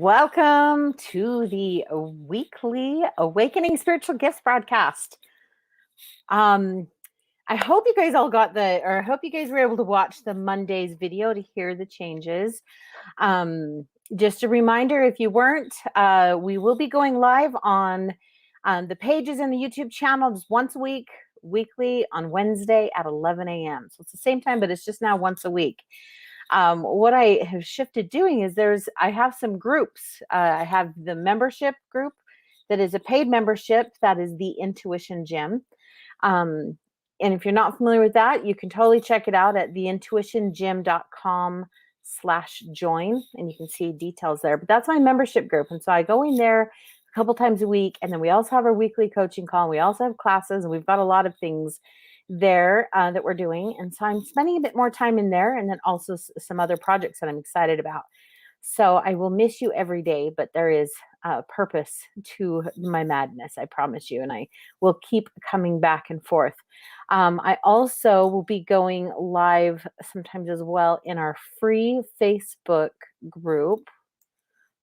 Welcome to the weekly Awakening Spiritual Gifts broadcast. I hope you guys all got I hope you guys were able to watch the Monday's video to hear the changes. Just a reminder, if you weren't, we will be going live on the pages in the YouTube channel just once a week, weekly on Wednesday at 11 a.m. So it's the same time, but it's just now once a week. What I have shifted doing is I have some groups. I have the membership group that is a paid membership. That is the Intuition Gym. And if you're not familiar with that, you can totally check it out at theintuitiongym.com/join, and you can see details there. But that's my membership group. And so I go in there a couple times a week, and then we also have our weekly coaching call. And we also have classes, and we've got a lot of things there that we're doing. And so I'm spending a bit more time in there, and then also some other projects that I'm excited about. So I will miss you every day, but there is a purpose to my madness, I promise you, and I will keep coming back and forth. I also will be going live sometimes as well in our free Facebook group,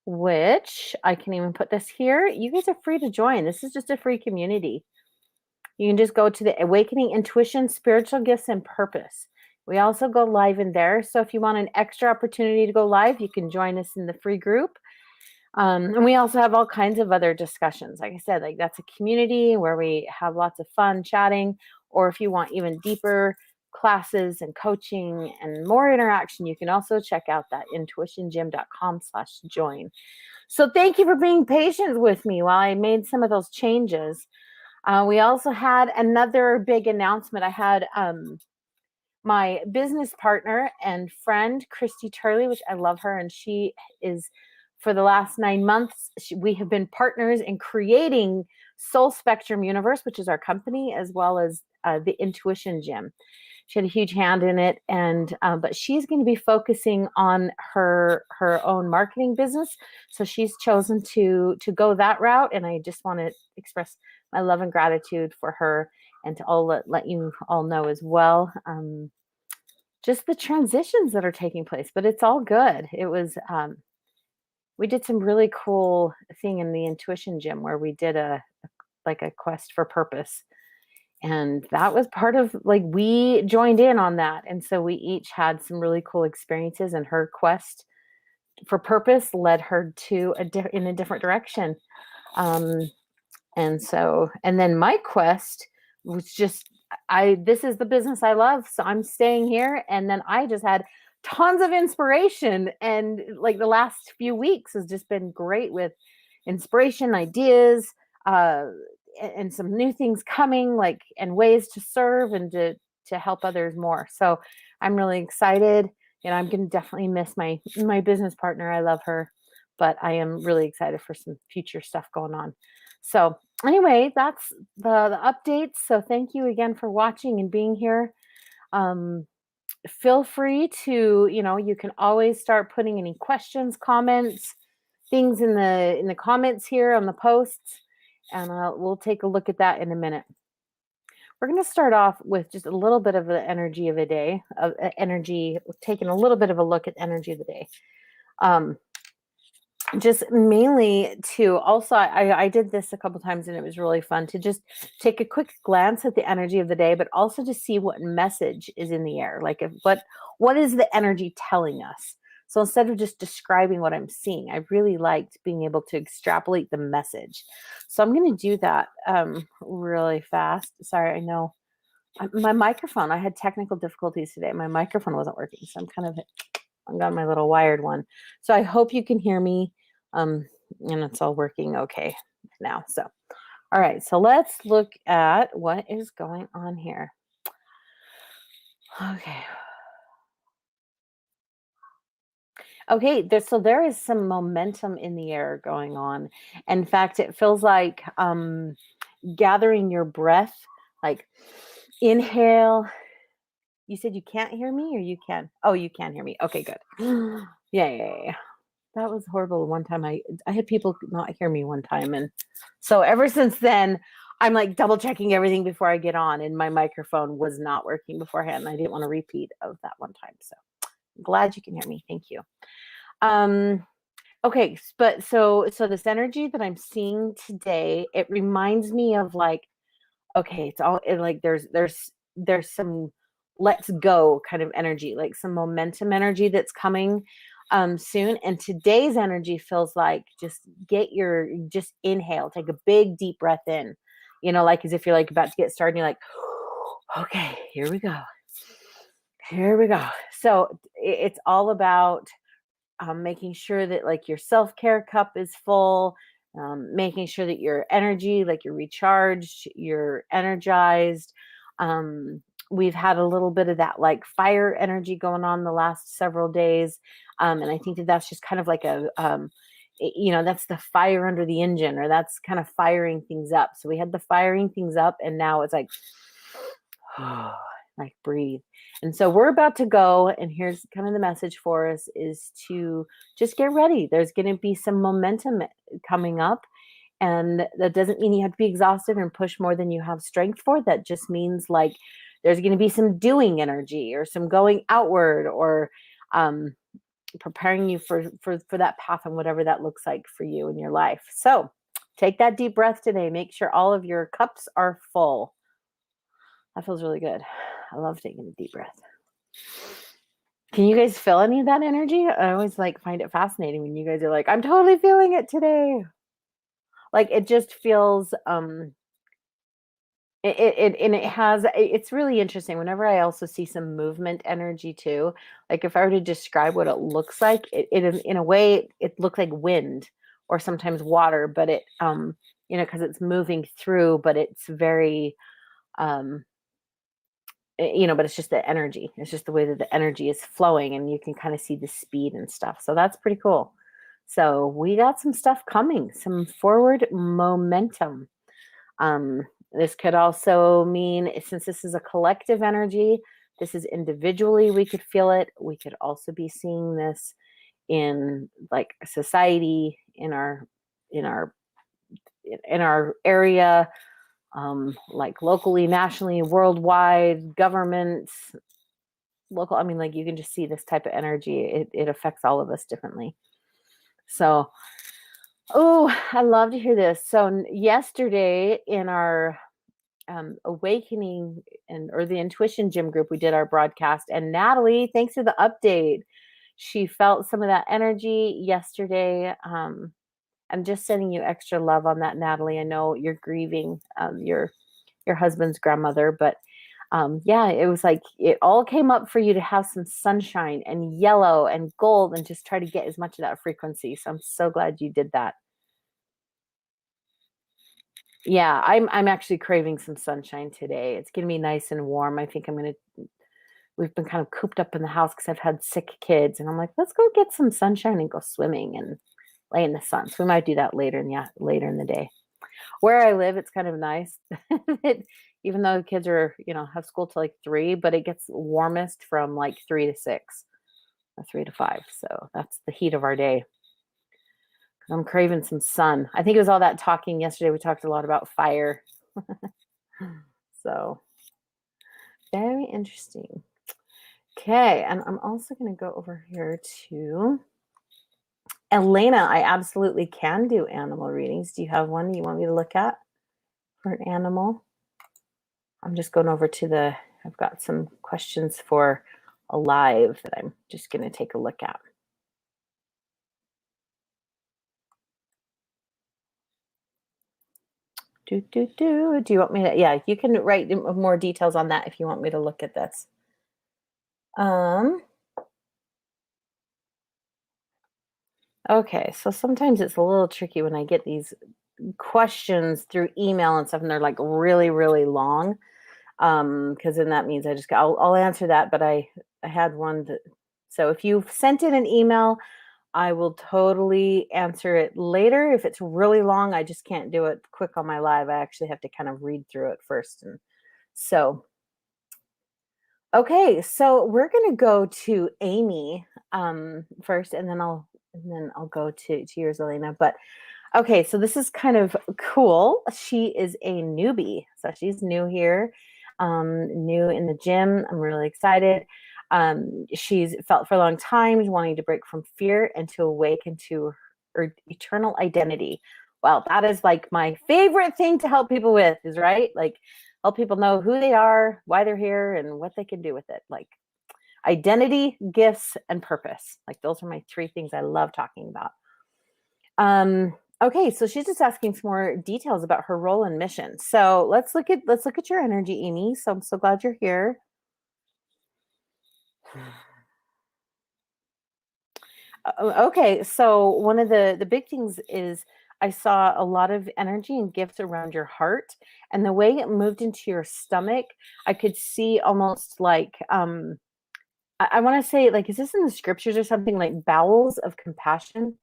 which I can even put this here. You guys are free to join. This is just a free community. You can just go to the Awakening Intuition, Spiritual Gifts, and Purpose. We also go live in there. So if you want an extra opportunity to go live, you can join us in the free group. And we also have all kinds of other discussions. Like I said, like that's a community where we have lots of fun chatting. Or if you want even deeper classes and coaching and more interaction, you can also check out that intuitiongym.com/join. So thank you for being patient with me while I made some of those changes. We also had another big announcement. I had my business partner and friend, Christy Turley, which I love her. And she is, for the last 9 months, we have been partners in creating Soul Spectrum Universe, which is our company, as well as the Intuition Gym. She had a huge hand in it, and but she's going to be focusing on her own marketing business. So she's chosen to go that route, and I just want to express my love and gratitude for her, and to all let you all know as well. Just the transitions that are taking place, but it's all good. It was we did some really cool thing in the Intuition Gym where we did a quest for purpose. And that was part of, like, we joined in on that. And so we each had some really cool experiences, and her quest for purpose led her to in a different direction. And then my quest was just, this is the business I love, so I'm staying here. And then I just had tons of inspiration. And like the last few weeks has just been great with inspiration, ideas, and some new things coming, like, and ways to serve and to help others more. So I'm really excited, and I'm going to definitely miss my business partner. I love her, but I am really excited for some future stuff going on. So anyway, that's the updates. So thank you again for watching and being here. Feel free to, you can always start putting any questions, comments, things in the comments here on the posts. And we'll take a look at that in a minute. We're going to start off with just a little bit of the energy of the day, taking a little bit of a look at energy of the day. Just mainly to also, I did this a couple times, and it was really fun to just take a quick glance at the energy of the day, but also to see what message is in the air. Like, what is the energy telling us? So instead of just describing what I'm seeing, I really liked being able to extrapolate the message. So I'm going to do that really fast. Sorry, I know my microphone, I had technical difficulties today. My microphone wasn't working. So I've got my little wired one. So I hope you can hear me. And it's all working okay now. So, all right. So let's look at what is going on here. Okay, so there is some momentum in the air going on. In fact, it feels like gathering your breath, like inhale. You said you can't hear me, or you can? Oh, you can hear me. Okay, good. Yeah. That was horrible. One time I had people not hear me one time. And so ever since then, I'm like double checking everything before I get on, and my microphone was not working beforehand. And I didn't want to repeat of that one time. So I'm glad you can hear me. Thank you. Okay, but so this energy that I'm seeing today, it reminds me of like, okay, like there's some let's go kind of energy, like some momentum energy that's coming soon. And today's energy feels like just inhale, take a big deep breath in, like as if you're like about to get started, and you're like, okay, here we go. Here we go. So it's all about making sure that like your self-care cup is full, making sure that your energy, like you're recharged, you're energized. um, we've had a little bit of that like fire energy going on the last several days, and I think that that's just kind of like that's the fire under the engine, or that's kind of firing things up. So we had the firing things up, and now it's like like breathe. And so we're about to go, and here's kind of the message for us is to just get ready. There's going to be some momentum coming up, and that doesn't mean you have to be exhausted and push more than you have strength for. That just means like there's going to be some doing energy or some going outward, or um, preparing you for that path and whatever that looks like for you in your life. So take that deep breath today. Make sure all of your cups are full. That feels really good. I love taking a deep breath. Can you guys feel any of that energy? I always like find it fascinating when you guys are like, I'm totally feeling it today. Like it just feels it's really interesting. Whenever I also see some movement energy too, like if I were to describe what it looks like, it in a way it looks like wind or sometimes water, but it because it's moving through, but it's very um but it's just the energy. It's just the way that the energy is flowing, and you can kind of see the speed and stuff. So that's pretty cool. So we got some stuff coming, some forward momentum. This could also mean, since this is a collective energy, this is individually, we could feel it. We could also be seeing this in like society, in our in our area, like locally, nationally, worldwide, governments, local. I mean, like you can just see this type of energy. It affects all of us differently. So, oh, I love to hear this. So yesterday in our awakening or the intuition gym group, we did our broadcast, and Natalie, thanks for the update. She felt some of that energy yesterday. I'm just sending you extra love on that, Natalie. I know you're grieving your husband's grandmother, but yeah, it was like it all came up for you to have some sunshine and yellow and gold and just try to get as much of that frequency. So I'm so glad you did that. Yeah, I'm actually craving some sunshine today. It's gonna be nice and warm. I think we've been kind of cooped up in the house because I've had sick kids, and I'm like, let's go get some sunshine and go swimming and lay in the sun. So we might do that later in the day. Where I live, it's kind of nice. Even though the kids are, have school till like 3, but it gets warmest from like 3 to 6 or 3 to 5. So that's the heat of our day. I'm craving some sun. I think it was all that talking yesterday. We talked a lot about fire. So very interesting. Okay, and I'm also going to go over here to Elena. I absolutely can do animal readings. Do you have one you want me to look at for an animal? I'm just going over to I've got some questions for Alive that I'm just going to take a look at. Do you want me to? Yeah, you can write more details on that if you want me to look at this. Okay, so sometimes it's a little tricky when I get these questions through email and stuff, and they're like really, really long. Because then that means I'll answer that, but I had one so if you've sent in an email, I will totally answer it later. If it's really long, I just can't do it quick on my live. I actually have to kind of read through it first. And so, okay, so we're gonna go to Amy first, and then I'll go to yours, Elena. But okay, so this is kind of cool. She is a newbie, so she's new here, new in the gym. I'm really excited. She's felt for a long time wanting to break from fear and to awaken to eternal identity. Well, that is like my favorite thing to help people with, is right, like help people know who they are, why they're here, and what they can do with it. Like identity, gifts, and purpose. Like those are my three things I love talking about. Okay, so she's just asking some more details about her role and mission. So let's look at your energy, Amy. So I'm so glad you're here. Okay, so one of the big things is I saw a lot of energy and gifts around your heart, and the way it moved into your stomach, I could see almost like I want to say, like, is this in the scriptures or something, like bowels of compassion?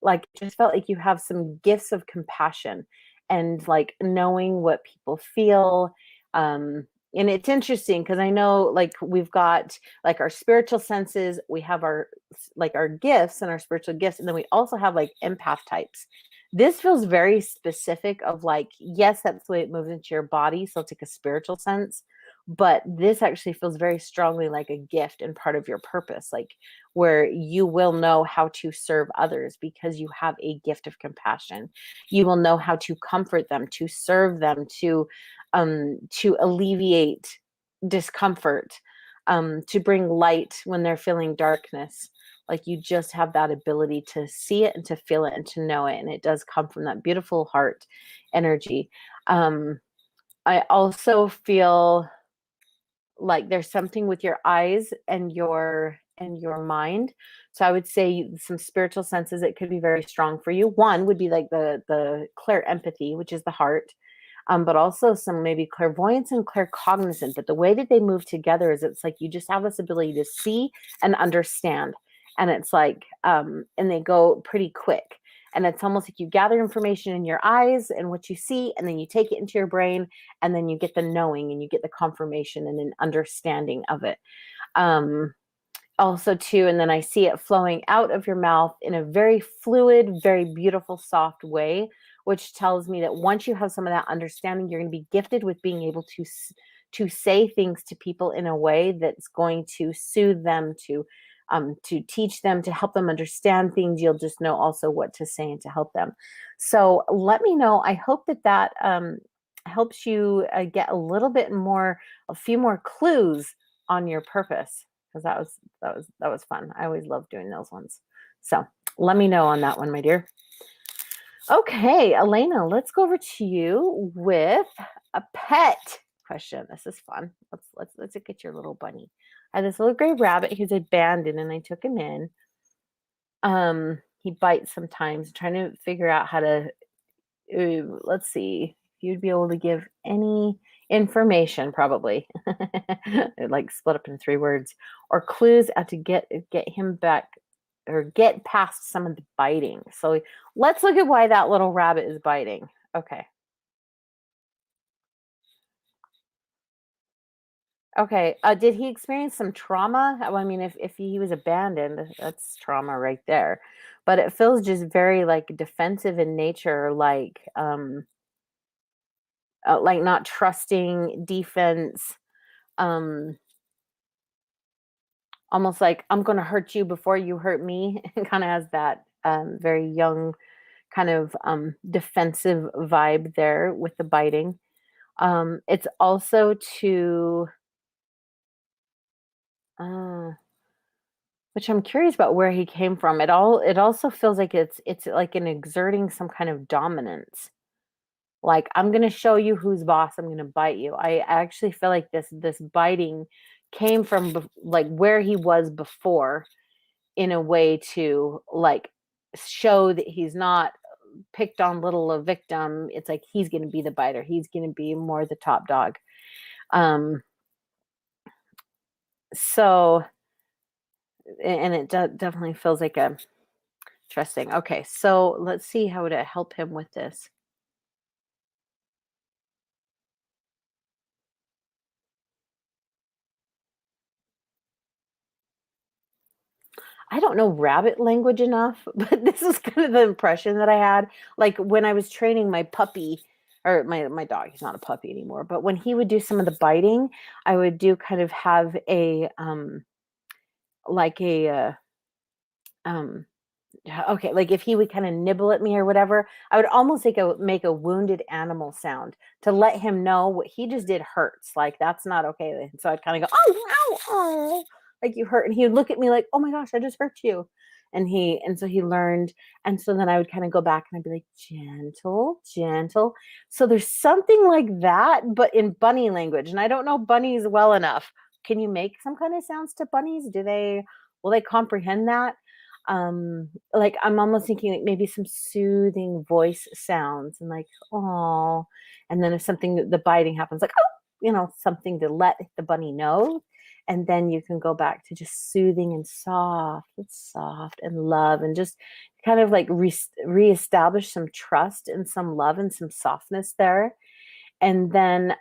Like, it just felt like you have some gifts of compassion and like knowing what people feel. Um, and it's interesting because I know, like, we've got like our spiritual senses, we have our like our gifts and our spiritual gifts, and then we also have like empath types. This feels very specific of like, yes, that's the way it moves into your body, so it's like a spiritual sense, but this actually feels very strongly like a gift and part of your purpose, like where you will know how to serve others because you have a gift of compassion. You will know how to comfort them, to serve them, to alleviate discomfort, to bring light when they're feeling darkness. Like you just have that ability to see it and to feel it and to know it, and it does come from that beautiful heart energy. I also feel like there's something with your eyes and your mind. So I would say some spiritual senses, it could be very strong for you. One would be like the clear empathy, which is the heart, but also some maybe clairvoyance and claircognizant. But the way that they move together is it's like you just have this ability to see and understand, and it's like and they go pretty quick. And it's almost like you gather information in your eyes and what you see, and then you take it into your brain, and then you get the knowing and you get the confirmation and an understanding of it. Um, Also too, and then I see it flowing out of your mouth in a very fluid, very beautiful, soft way, which tells me that once you have some of that understanding, you're going to be gifted with being able to say things to people in a way that's going to soothe them, to teach them, to help them understand things. You'll just know also what to say and to help them. So let me know. I hope that helps you get a few more clues on your purpose, because that was fun. I always love doing those ones. So let me know on that one, my dear. Okay, Elena, let's go over to you with a pet question. This is fun. Let's look at your little bunny. I had this little gray rabbit. He was abandoned, and I took him in. He bites sometimes. Trying to figure out how to. Let's see if you'd be able to give any information, probably like split up in 3 words, or clues how to get him back or get past some of the biting. So let's look at why that little rabbit is biting. Okay. Okay. Did he experience some trauma? Well, I mean, if he was abandoned, that's trauma right there. But it feels just very like defensive in nature, like not trusting, defense, um, almost like I'm going to hurt you before you hurt me. It kind of has that very young kind of defensive vibe there with the biting. It's also to, uh, which I'm curious about where he came from. It also feels like it's like an exerting some kind of dominance. Like, I'm going to show you who's boss. I'm going to bite you. I actually feel like this biting came from like where he was before, in a way to like show that he's not picked on little a victim. It's like he's going to be the biter. He's going to be more the top dog. Um, so, and it definitely feels like a interesting. Okay, so let's see how to help him with this. I don't know rabbit language enough, but this is kind of the impression that I had. Like when I was training my puppy, or my dog, he's not a puppy anymore, but when he would do some of the biting, I would do kind of have a like a um Okay, like if he would kind of nibble at me or whatever, I would almost make a wounded animal sound to let him know what he just did hurts. Like that's not okay. So I'd kind of go, oh, ow, oh, like you hurt, and he would look at me like, oh my gosh, I just hurt you, and so he learned, and so then I would kind of go back and I'd be like, gentle, gentle. So there's something like that, but in bunny language, and I don't know bunnies well enough. Can you make some kind of sounds to bunnies? Will they comprehend that? Like I'm almost thinking like maybe some soothing voice sounds and like oh, and then if something the biting happens like oh, something to let the bunny know, and then you can go back to just soothing and soft and love, and just kind of like reestablish some trust and some love and some softness there. And then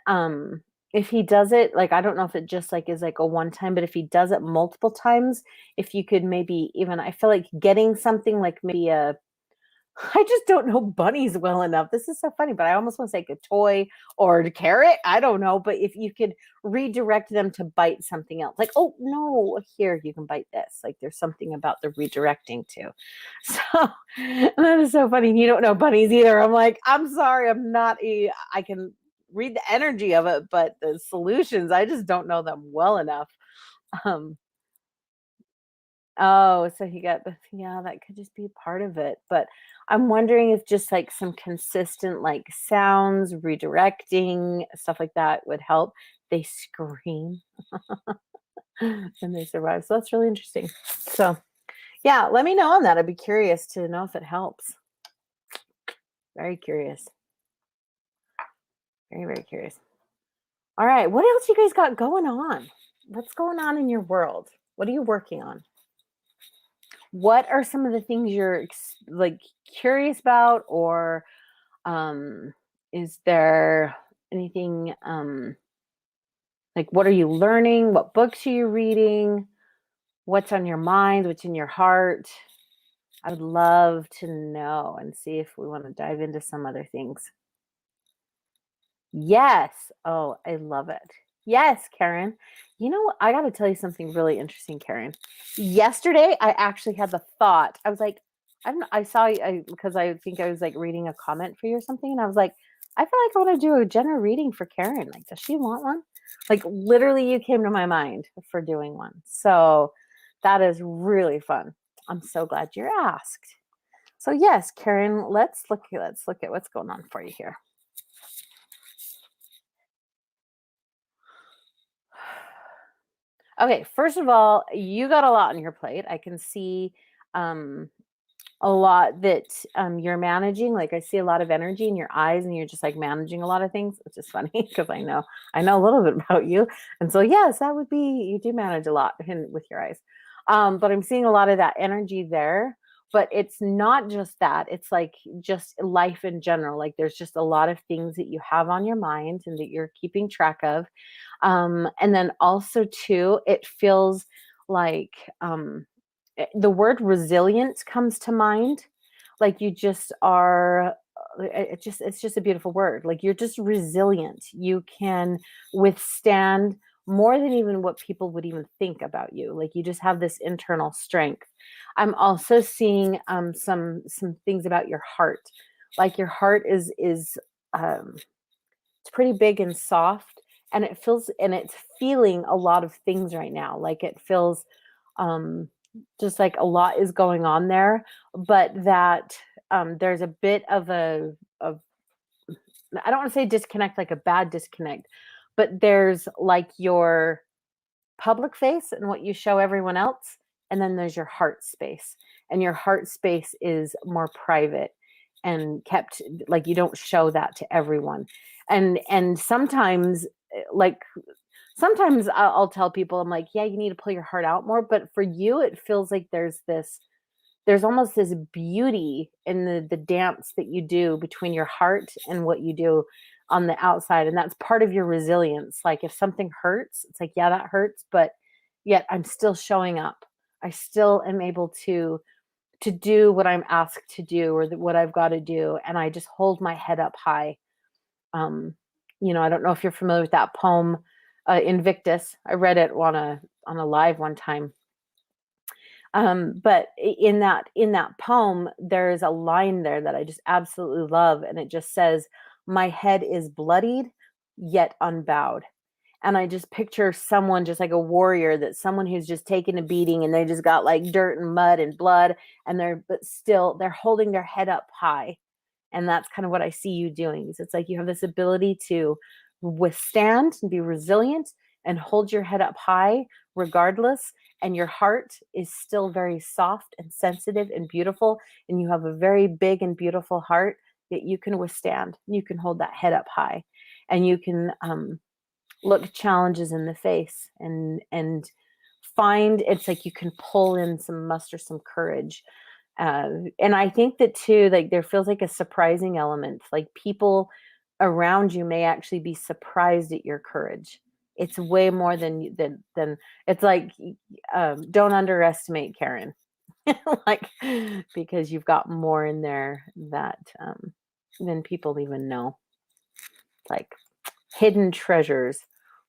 if he does it, like I don't know if it just like is like a one time, but if he does it multiple times, if you could maybe even, I feel like getting something like maybe a, I just don't know bunnies well enough. This is so funny, but I almost want to say like a toy or a carrot. I don't know. But if you could redirect them to bite something else, like, oh, no, here, you can bite this. Like there's something about the redirecting too. So that is so funny. You don't know bunnies either. I'm like, I'm sorry. I can read the energy of it, but the solutions, I just don't know them well enough. Um, Oh, so he got the, yeah, that could just be part of it. But I'm wondering if just like some consistent like sounds, redirecting, stuff like that would help. They scream and they survive. So that's really interesting. So yeah, let me know on that. I'd be curious to know if it helps. Very curious. Very, very curious. All right. What else you guys got going on? What's going on in your world? What are you working on? What are some of the things you're like curious about, or um is there anything like what are you learning, what books are you reading, what's on your mind, what's in your heart? I would love to know and see if we want to dive into some other things. Yes. Oh, I love it. Yes, Karen. You know what? I got to tell you something really interesting, Karen. Yesterday, I actually had the thought. I was like, I don't know. I saw you because I think I was like reading a comment for you or something, and I was like, I feel like I want to do a general reading for Karen. Like, does she want one? Like, literally, you came to my mind for doing one. So that is really fun. I'm so glad you're asked. So yes, Karen, let's look at what's going on for you here. Okay, first of all, you got a lot on your plate. I can see um, a lot that you're managing. Like I see a lot of energy in your eyes, and you're just like managing a lot of things, which is funny because I know a little bit about you, and so yes, that would be you do manage a lot with your eyes. But I'm seeing a lot of that energy there. But it's not just that; it's like just life in general. Like there's just a lot of things that you have on your mind and that you're keeping track of. And then also too, it feels like the word resilient comes to mind. Like you just are it's just a beautiful word. Like you're just resilient. You can withstand more than even what people would even think about you. Like you just have this internal strength. I'm also seeing some things about your heart. Like your heart is it's pretty big and soft, and it's feeling a lot of things right now. Like it feels um just like a lot is going on there, but that there's a bit of I don't want to say disconnect, like a bad disconnect, but there's like your public face and what you show everyone else, and then there's your heart space, and your heart space is more private and kept, like you don't show that to everyone. And sometimes like sometimes I'll tell people, I'm like, yeah, you need to pull your heart out more, but for you it feels like there's almost this beauty in the dance that you do between your heart and what you do on the outside, and that's part of your resilience. Like if something hurts, it's like, yeah, that hurts, but yet I'm still showing up. I still am able to do what I'm asked to do, or what I've got to do, and I just hold my head up high. um I don't know if you're familiar with that poem, Invictus. I read it on a live one time. But in that poem, there's a line there that I just absolutely love, and it just says, "My head is bloodied, yet unbowed." And I just picture someone just like a warrior, that someone who's just taken a beating and they just got like dirt and mud and blood, and but still they're holding their head up high. And that's kind of what I see you doing. It's like you have this ability to withstand and be resilient and hold your head up high regardless. And your heart is still very soft and sensitive and beautiful. And you have a very big and beautiful heart that you can withstand. You can hold that head up high, and you can look challenges in the face, and find, it's like you can pull in some muster, some courage. And I think that too, like there feels like a surprising element, like people around you may actually be surprised at your courage. It's way more than it's like, don't underestimate Karen. Like, because you've got more in there that than people even know, like hidden treasures,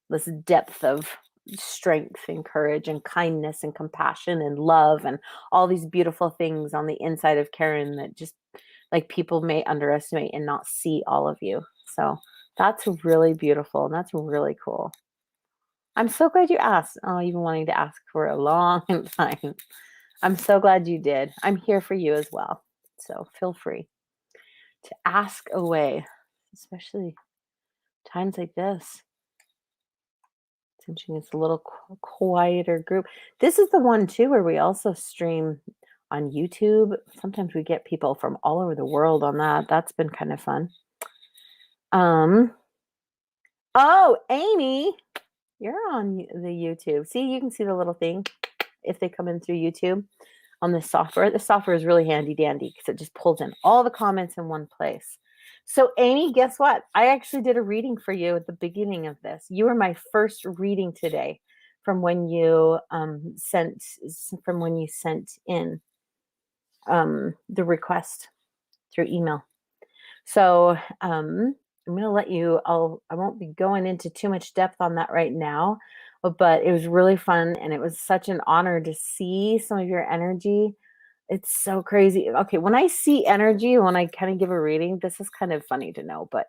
this depth of strength and courage and kindness and compassion and love and all these beautiful things on the inside of Karen that just like people may underestimate and not see all of you. So that's really beautiful, and that's really cool. I'm so glad you asked. Oh, you've been wanting to ask for a long time. I'm so glad you did. I'm here for you as well. So feel free to ask away, especially times like this. Since it's a little quieter group. This is the one too where we also stream on YouTube. Sometimes we get people from all over the world on that. That's been kind of fun. Oh, Amy, you're on the YouTube. See, you can see the little thing if they come in through YouTube on the software. The software is really handy dandy because it just pulls in all the comments in one place. So Amy, guess what? I actually did a reading for you at the beginning of this. You were my first reading today from when you sent in the request through email. So I'm going to let you, I won't be going into too much depth on that right now, but it was really fun, and it was such an honor to see some of your energy. It's so crazy. Okay, when I see energy, when I kind of give a reading, this is kind of funny to know, but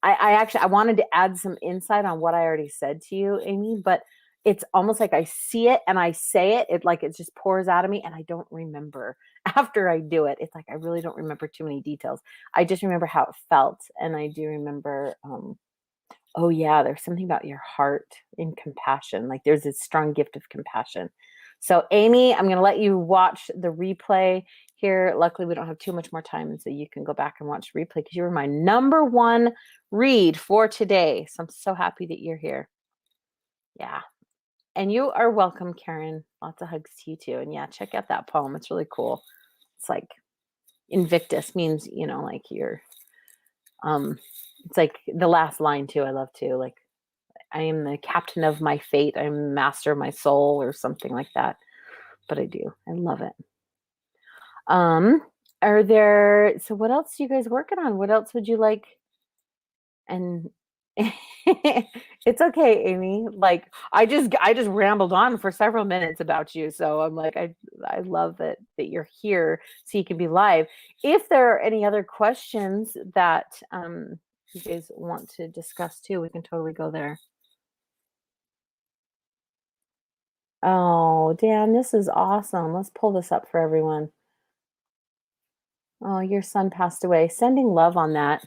I wanted to add some insight on what I already said to you, Amy, but it's almost like I see it and I say it, like it just pours out of me, and I don't remember after I do it. It's like I really don't remember too many details. I just remember how it felt, and I do remember oh yeah, there's something about your heart and compassion. Like there's this strong gift of compassion. So Amy, I'm going to let you watch the replay here. Luckily, we don't have too much more time, and so you can go back and watch the replay because you were my number one read for today. So I'm so happy that you're here. Yeah. And you are welcome, Karen. Lots of hugs to you too. And yeah, check out that poem. It's really cool. It's like Invictus means, like you're it's like the last line too. I love too. Like I am the captain of my fate. I'm master of my soul, or something like that. But I do. I love it. So what else are you guys working on? What else would you like? And it's okay, Amy. Like I just rambled on for several minutes about you. So I'm like, I love that you're here so you can be live. If there are any other questions that you guys want to discuss too, we can totally go there. Oh, Dan, this is awesome. Let's pull this up for everyone. Oh, your son passed away. Sending love on that.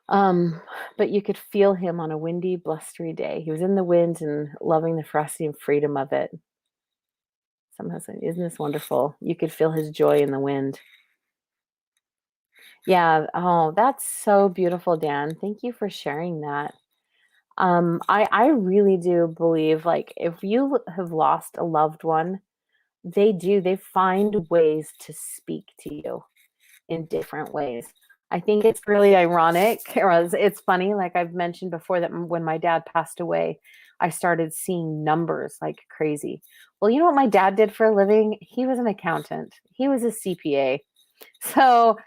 But you could feel him on a windy, blustery day. He was in the wind and loving the frosty and freedom of it. Somehow, isn't this wonderful? You could feel his joy in the wind. Yeah. Oh, that's so beautiful, Dan. Thank you for sharing that. I really do believe, like, if you have lost a loved one, they find ways to speak to you in different ways. I think it's really ironic, or it's funny, like I've mentioned before, that when my dad passed away, I started seeing numbers like crazy. Well, you know what my dad did for a living? He was an accountant. He was a CPA. So,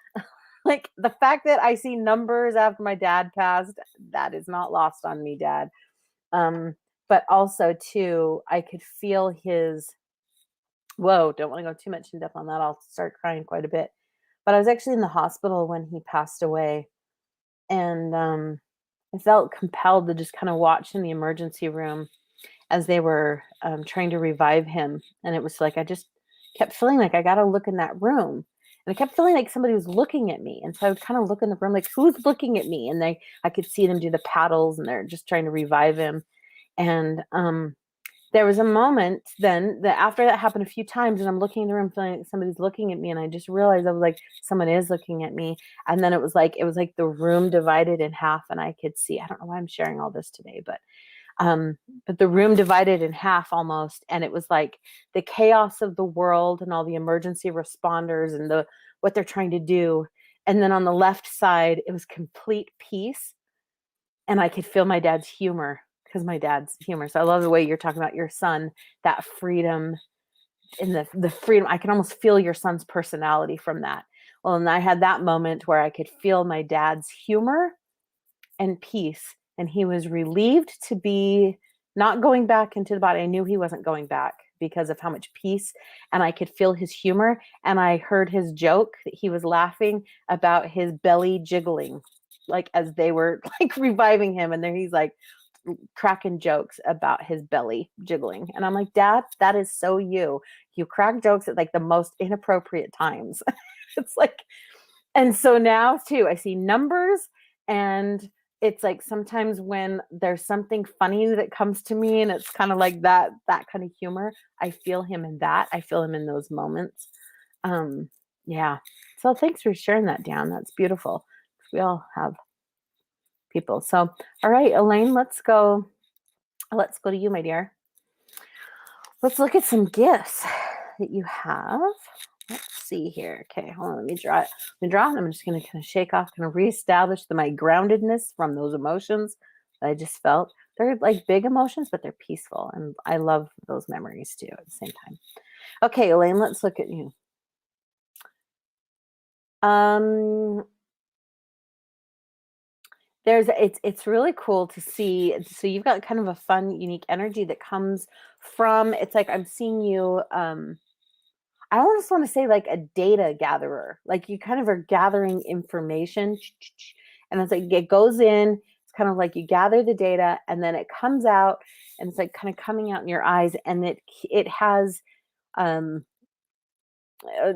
like the fact that I see numbers after my dad passed, that is not lost on me, Dad. But also too, I could feel his Whoa, don't want to go too much in depth on that. I'll start crying quite a bit. But I was actually in the hospital when he passed away, and I felt compelled to just kind of watch in the emergency room as they were trying to revive him. And it was like, I just kept feeling like I got to look in that room. And I kept feeling like somebody was looking at me. And so I would kind of look in the room, like, who's looking at me? And I could see them do the paddles, and they're just trying to revive him. And there was a moment then that after that happened a few times, and I'm looking in the room feeling like somebody's looking at me, and I just realized I was like, someone is looking at me. And then it was like the room divided in half, and I could see, I don't know why I'm sharing all this today, but the room divided in half almost, and it was like the chaos of the world and all the emergency responders and the what they're trying to do. And then on the left side, it was complete peace, and I could feel my dad's humor, because my dad's humor. So I love the way you're talking about your son, that freedom, and the freedom. I can almost feel your son's personality from that. Well, and I had that moment where I could feel my dad's humor and peace, and he was relieved to be not going back into the body. I knew he wasn't going back because of how much peace, and I could feel his humor, and I heard his joke that he was laughing about his belly jiggling, like as they were like reviving him, and there he's like cracking jokes about his belly jiggling. And I'm like, Dad, that is so you. You crack jokes at like the most inappropriate times. It's like, and so now too, I see numbers, and it's like sometimes when there's something funny that comes to me, and it's kind of like that kind of humor, I feel him in that. I feel him in those moments. Um, yeah. So thanks for sharing that, Dan. That's beautiful. We all have people. So, all right, Elaine, let's go. Let's go to you, my dear. Let's look at some gifts that you have. Let's see here. Okay, hold on. Let me draw it. Let me draw it. I'm just going to kind of shake off, kind of reestablish my groundedness from those emotions that I just felt. They're like big emotions, but they're peaceful. And I love those memories too at the same time. Okay, Elaine, let's look at you. It's really cool to see. So you've got kind of a fun, unique energy that comes from, it's like I'm seeing you, I almost want to say like a data gatherer. Like you kind of are gathering information, and it's like it goes in. It's kind of like you gather the data, and then it comes out, and it's like kind of coming out in your eyes, and it has um,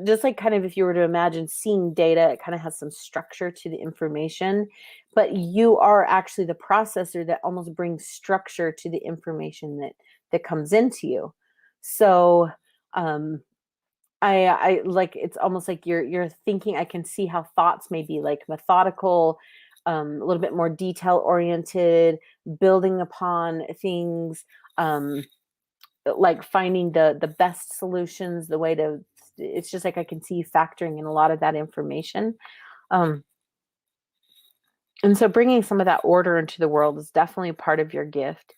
just like kind of if you were to imagine seeing data, it kind of has some structure to the information, but you are actually the processor that almost brings structure to the information that comes into you. So um, I like, it's almost like you're thinking. I can see how thoughts may be like methodical, a little bit more detail oriented, building upon things, like finding the best solutions, the way to. It's just like I can see you factoring in a lot of that information, um, and so bringing some of that order into the world is definitely part of your gift.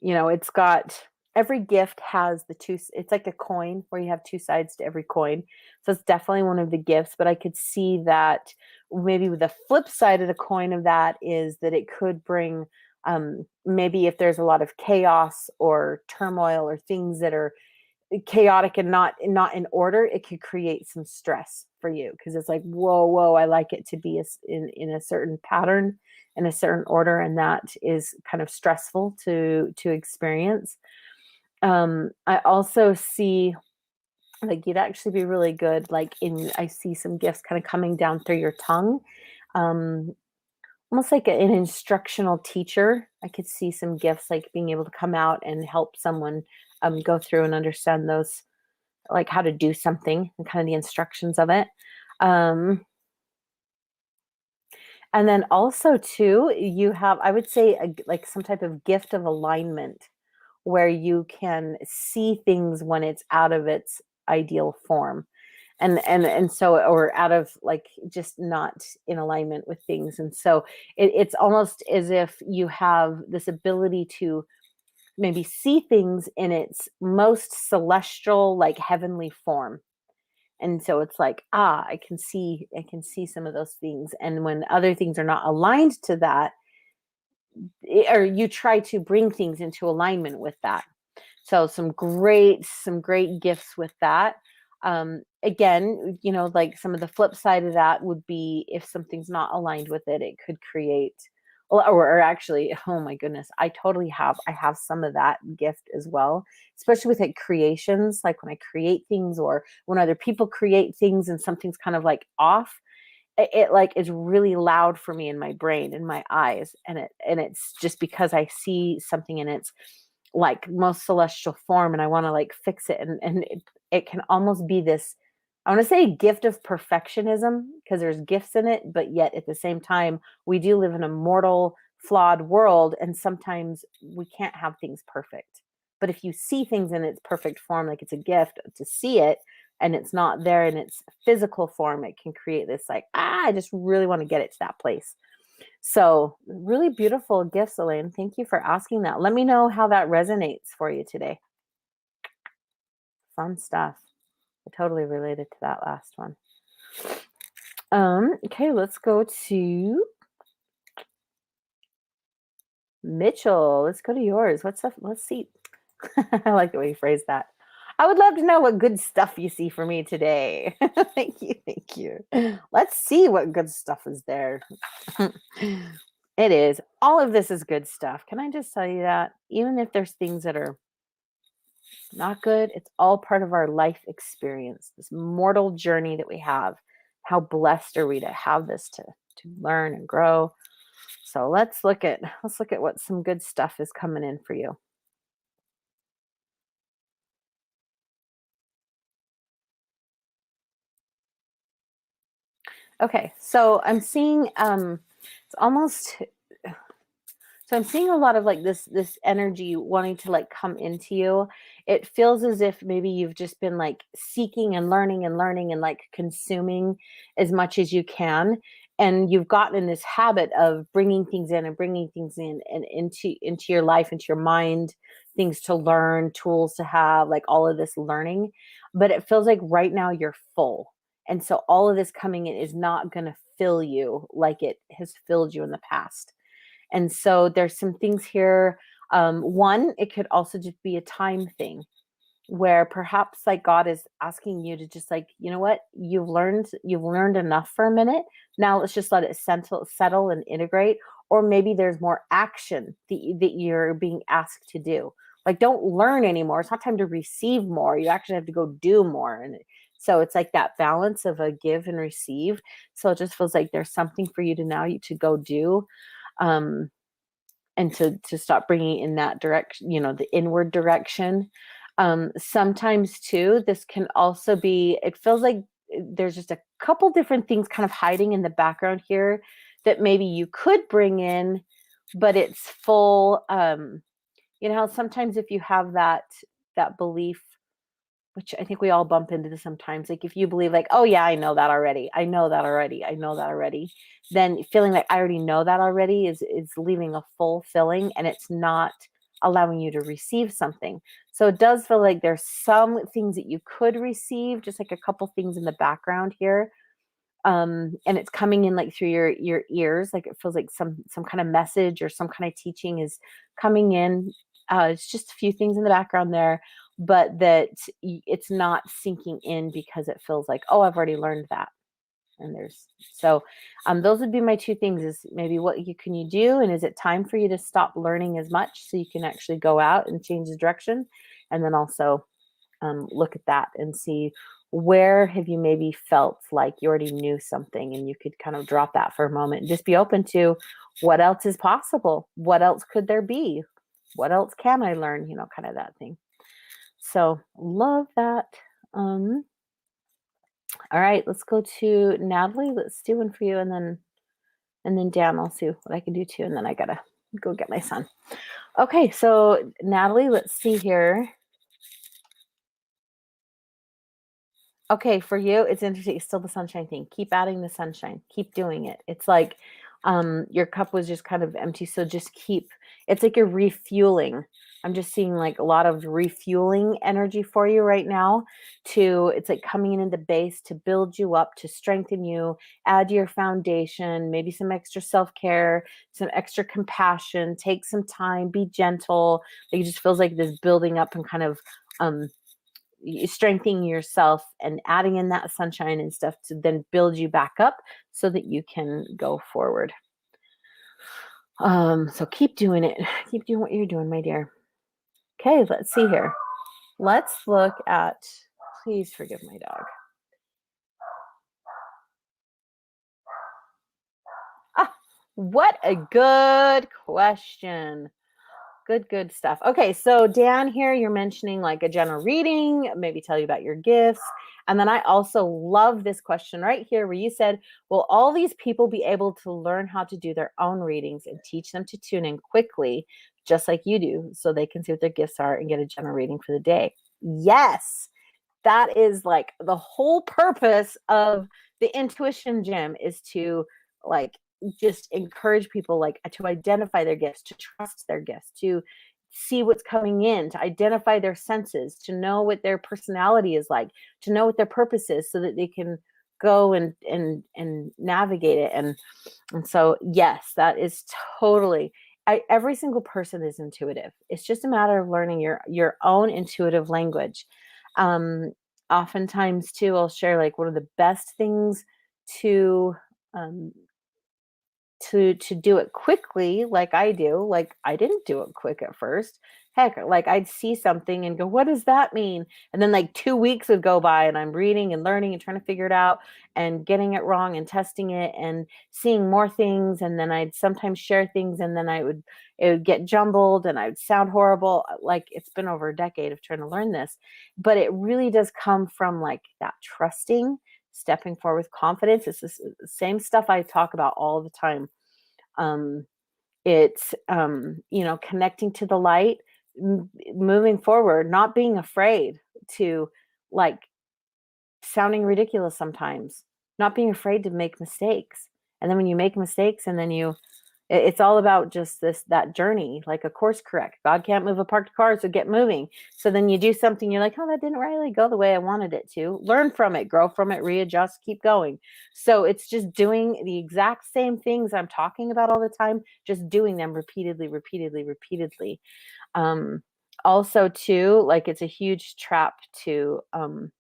It's got, every gift has it's like a coin where you have two sides to every coin. So it's definitely one of the gifts, but I could see that maybe the flip side of the coin of that is that it could bring, maybe if there's a lot of chaos or turmoil or things that are chaotic and not in order, it could create some stress for you, because it's like, whoa, I like it to be in a certain pattern, in a certain order, and that is kind of stressful to experience. I also see like you'd actually be really good, like I see some gifts kind of coming down through your tongue, um, almost like an instructional teacher. I could see some gifts like being able to come out and help someone go through and understand those, like how to do something and kind of the instructions of it. Um, and then also too, you have, I would say, like some type of gift of alignment, where you can see things when it's out of its ideal form. And so, or out of like just not in alignment with things. And so it's almost as if you have this ability to maybe see things in its most celestial, like heavenly form. And so it's like, I can see some of those things. And when other things are not aligned to that, or you try to bring things into alignment with that. So some great gifts with that. Again, you know, like some of the flip side of that would be if something's not aligned with it, it could create, or actually, oh my goodness, I have some of that gift as well, especially with like creations, like when I create things or when other people create things and something's kind of like off, it like is really loud for me in my brain, in my eyes, and it's just because I see something in its like most celestial form and I want to like fix it, and it can almost be this, I want to say gift of perfectionism because there's gifts in it, but yet at the same time we do live in a mortal flawed world and sometimes we can't have things perfect. But if you see things in its perfect form, like it's a gift to see it, and it's not there in its physical form, it can create this like, I just really want to get it to that place. So really beautiful gifts, Elaine. Thank you for asking that. Let me know how that resonates for you today. Fun stuff. I totally related to that last one. Okay, let's go to Mitchell. Let's go to yours. What's up? Let's see. I like the way you phrased that. I would love to know what good stuff you see for me today. Thank you. Thank you. Let's see what good stuff is there. It is. All of this is good stuff. Can I just tell you that? Even if there's things that are not good, it's all part of our life experience, this mortal journey that we have. How blessed are we to have this to learn and grow? So let's look at what some good stuff is coming in for you. Okay, so I'm seeing it's almost, so I'm seeing a lot of like this energy wanting to like come into you. It feels as if maybe you've just been like seeking and learning and like consuming as much as you can. And you've gotten in this habit of bringing things in and bringing things in and into your life, into your mind, things to learn, tools to have, like all of this learning. But it feels like right now you're full. And so all of this coming in is not going to fill you like it has filled you in the past. And so there's some things here. One, it could also just be a time thing where perhaps like God is asking you to just like, you know what, you've learned enough for a minute. Now let's just let it settle and integrate. Or maybe there's more action that you're being asked to do. Like, don't learn anymore. It's not time to receive more. You actually have to go do more. And so it's like that balance of a give and receive. So it just feels like there's something for you to now to go do. Um, and to stop bringing in that direction, you know, the inward direction. Sometimes too, this can also be, it feels like there's just a couple different things kind of hiding in the background here that maybe you could bring in, but it's full. You know how sometimes if you have that belief, which I think we all bump into this sometimes. Like if you believe like, oh yeah, I know that already. I know that already. I know that already. Then feeling like I already know that already is leaving a full filling and it's not allowing you to receive something. So it does feel like there's some things that you could receive, just like a couple things in the background here. And it's coming in like through your ears, like it feels like some kind of message or some kind of teaching is coming in. It's just a few things in the background there, but that it's not sinking in because it feels like, oh, I've already learned that. And there's so those would be my two things: is maybe what you do, and is it time for you to stop learning as much so you can actually go out and change the direction, and then also look at that and see where have you maybe felt like you already knew something and you could kind of drop that for a moment and just be open to what else is possible, what else could there be, what else can I learn, you know, kind of that thing. So love that. All right, let's go to Natalie. Let's do one for you, and then Dan, I'll see what I can do too, and then I gotta go get my son. Okay, so Natalie, let's see here. Okay, for you, it's interesting. It's still the sunshine thing. Keep adding the sunshine. Keep doing it. It's like Your cup was just kind of empty. So just keep, it's like you're refueling. I'm just seeing like a lot of refueling energy for you right now it's like coming in the base to build you up, to strengthen you, add to your foundation, maybe some extra self-care, some extra compassion, take some time, be gentle. It just feels like this building up and kind of, strengthening yourself and adding in that sunshine and stuff to then build you back up so that you can go forward. So keep doing it. Keep doing what you're doing, my dear. Okay, let's see here. Let's look at, please forgive my dog. Ah, what a good question. Good stuff. Okay, so Dan here, you're mentioning like a general reading, maybe tell you about your gifts. And then I also love this question right here where you said, will all these people be able to learn how to do their own readings and teach them to tune in quickly, just like you do, so they can see what their gifts are and get a general reading for the day? Yes, that is like the whole purpose of the intuition gym, is to like just encourage people like to identify their gifts, to trust their gifts, to see what's coming in, to identify their senses, to know what their personality is like, to know what their purpose is so that they can go and navigate it. And so yes, that is totally, every single person is intuitive. It's just a matter of learning your own intuitive language. um Oftentimes too, I'll share like one of the best things to um to do it quickly, like I do. Like I didn't do it quick at first. Heck, like I'd see something and go, what does that mean? And then like 2 weeks would go by and I'm reading and learning and trying to figure it out and getting it wrong and testing it and seeing more things. And then I'd sometimes share things and then it would get jumbled and I would sound horrible. Like it's been over a decade of trying to learn this, but it really does come from like that trusting, stepping forward with confidence. It's the same stuff I talk about all the time. um, it's connecting to the light, moving forward, not being afraid to like sounding ridiculous sometimes, not being afraid to make mistakes. And then when you make mistakes and then it's all about just that journey, like a course correct. God can't move a parked car, so get moving. So then you do something, you're like, oh, that didn't really go the way I wanted it to. Learn from it, grow from it, readjust, keep going. So it's just doing the exact same things I'm talking about all the time, just doing them repeatedly, repeatedly, repeatedly. Um, Also, too, like it's a huge trap to um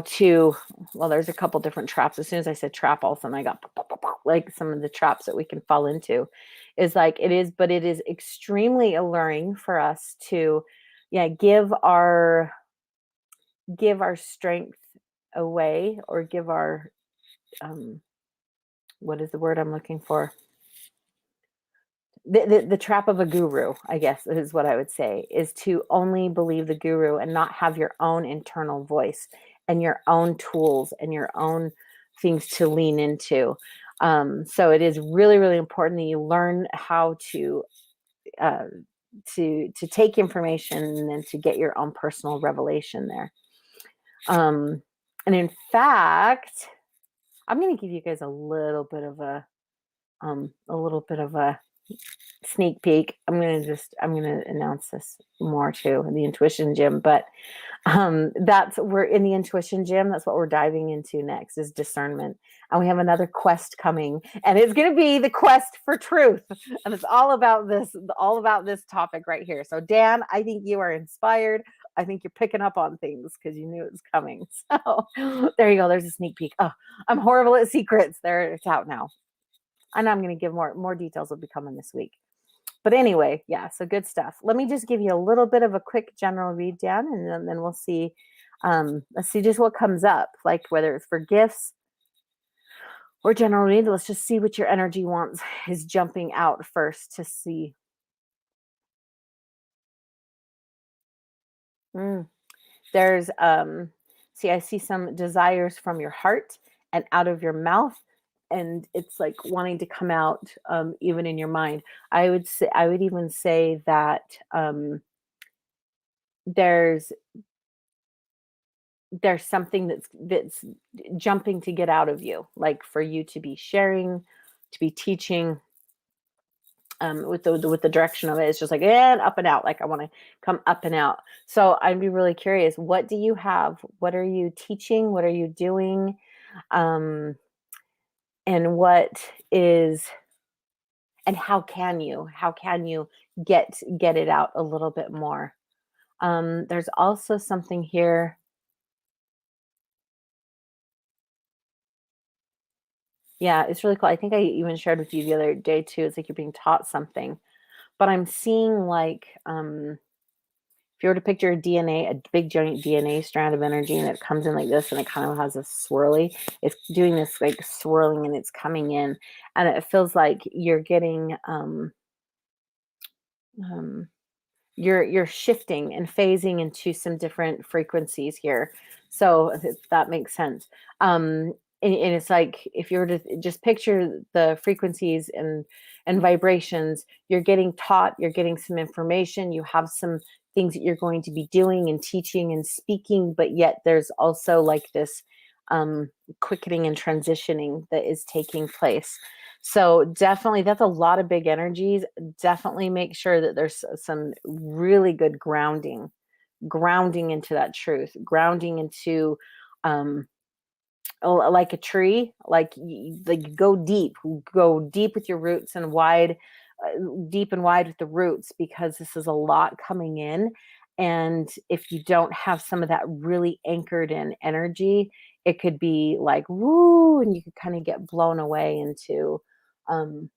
to, well, there's a couple different traps. As soon as I said trap, all of a sudden I got like some of the traps that we can fall into is like but it is extremely alluring for us to, yeah, give our strength away, or give our, um, what is the word I'm looking for? The trap of a guru, I guess is what I would say, is to only believe the guru and not have your own internal voice and your own tools and your own things to lean into. So it is really, really important that you learn how uh, to take information and then to get your own personal revelation there. And in fact, I'm going to give you guys a little bit of a sneak peek. I'm gonna announce this more too in the intuition gym, but we're in the intuition gym. That's what we're diving into next, is discernment. And we have another quest coming, and it's gonna be the quest for truth. And it's all about this topic right here. So Dan, I think you are inspired. I think you're picking up on things because you knew it was coming. So there you go. There's a sneak peek. Oh, I'm horrible at secrets. There, it's out now. I know I'm going to give more details will be coming this week. But anyway, yeah, so good stuff. Let me just give you a little bit of a quick general read down, and then we'll see. Let's see just what comes up, like whether it's for gifts or general read. Let's just see what your energy wants is jumping out first to see. There's see, I see some desires from your heart and out of your mouth, and it's like wanting to come out, even in your mind. I would even say that there's there's something that's jumping to get out of you, like for you to be sharing, to be teaching. With the direction of it, it's just like and up and out. Like I want to come up and out. So I'd be really curious. What do you have? What are you teaching? What are you doing? Um, and what is and how can you get it out a little bit more? There's also something here. Yeah, it's really cool. I think I even shared with you the other day too. It's like you're being taught something, but I'm seeing like if you were to picture a DNA, a big giant DNA strand of energy, and it comes in like this, and it kind of has a swirly. It's doing this like swirling, and it's coming in, and it feels like you're getting um, you're shifting and phasing into some different frequencies here. So if that makes sense. And it's like if you were to just picture the frequencies and vibrations, you're getting taught, you're getting some information, you have some things that you're going to be doing and teaching and speaking, but yet there's also like this quickening and transitioning that is taking place. So definitely that's a lot of big energies. Definitely make sure that there's some really good grounding into that truth, grounding into um like a tree, like go deep with your roots and wide, deep and wide with the roots, because this is a lot coming in. And if you don't have some of that really anchored in energy, it could be like woo, and you could kind of get blown away into um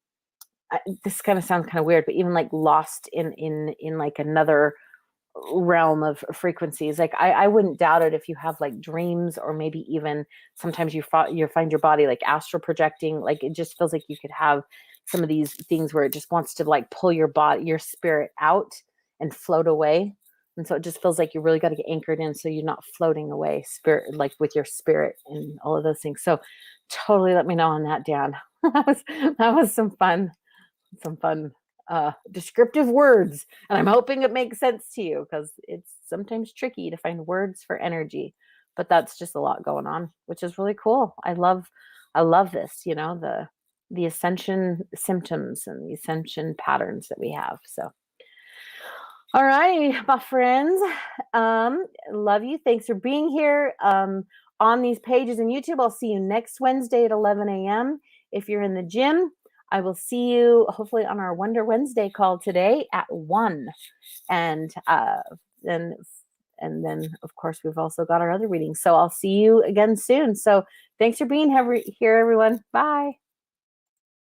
this kind of sounds kind of weird, but even like lost in like another realm of frequencies. Like I wouldn't doubt it if you have like dreams, or maybe even sometimes you find your body like astral projecting. Like it just feels like you could have some of these things where it just wants to like pull your spirit out and float away. And so it just feels like you really got to get anchored in, so you're not floating away spirit, like with your spirit and all of those things. So totally let me know on that, Dan. That was some fun descriptive words, and I'm hoping it makes sense to you, because it's sometimes tricky to find words for energy, but that's just a lot going on, which is really cool. I love this, the ascension symptoms and the ascension patterns that we have. So all right, my friends. Love you. Thanks for being here on these pages in YouTube. I'll see you next Wednesday at 11 a.m. If you're in the gym, I will see you hopefully on our Wonder Wednesday call today at 1. And then and then of course we've also got our other readings. So I'll see you again soon. So thanks for being here, everyone. Bye.